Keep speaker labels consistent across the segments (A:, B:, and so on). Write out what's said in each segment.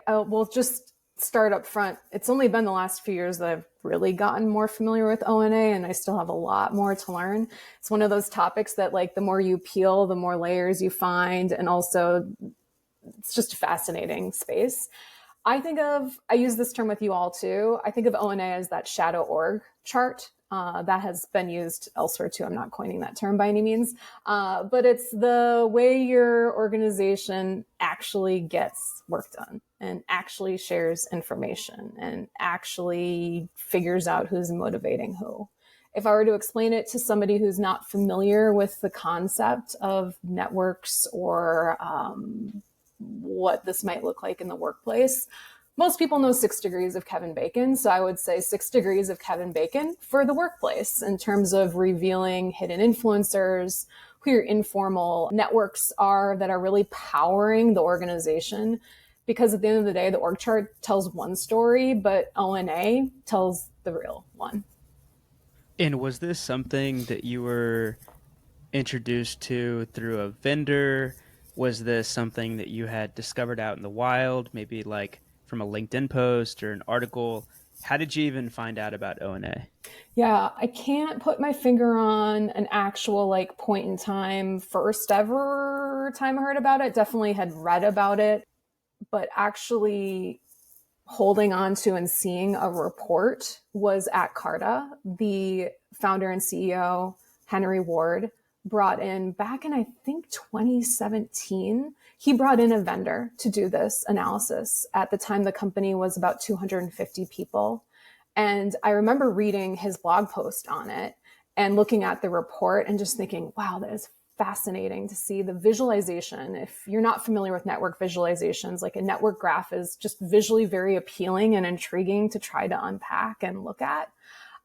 A: We'll just start up front. It's only been the last few years that I've really gotten more familiar with ONA, and I still have a lot more to learn. It's one of those topics that, like, the more you peel, the more layers you find, and also it's just a fascinating space. I use this term with you all too. I think of ONA as that shadow org chart. That has been used elsewhere too. I'm not coining that term by any means. But it's the way your organization actually gets work done and actually shares information and actually figures out who's motivating who. If I were to explain it to somebody who's not familiar with the concept of networks or what this might look like in the workplace, most people know 6 degrees of Kevin Bacon. So I would say 6 degrees of Kevin Bacon for the workplace in terms of revealing hidden influencers, who your informal networks are that are really powering the organization. Because at the end of the day, the org chart tells one story, but ONA tells the real one.
B: And was this something that you were introduced to through a vendor? Was this something that you had discovered out in the wild, maybe like from a LinkedIn post or an article? How did you even find out about ONA?
A: Yeah, I can't put my finger on an actual like point in time, first ever time I heard about it. Definitely had read about it, but actually holding on to and seeing a report was at Carta. The founder and CEO, Henry Ward, brought in back in, I think, 2017, he brought in a vendor to do this analysis. At the time, the company was about 250 people. And I remember reading his blog post on it and looking at the report and just thinking, wow, that is fascinating to see the visualization. If you're not familiar with network visualizations, like a network graph is just visually very appealing and intriguing to try to unpack and look at.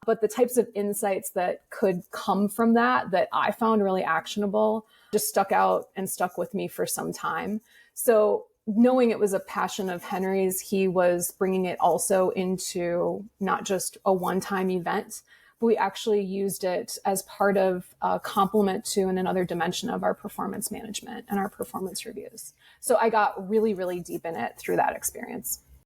A: But the types of insights that could come from that I found really actionable just stuck out and stuck with me for some time. So knowing it was a passion of Henry's, he was bringing it also into not just a one-time event, but we actually used it as part of a complement to and another dimension of our performance management and our performance reviews. So I got really, really deep in it through that experience.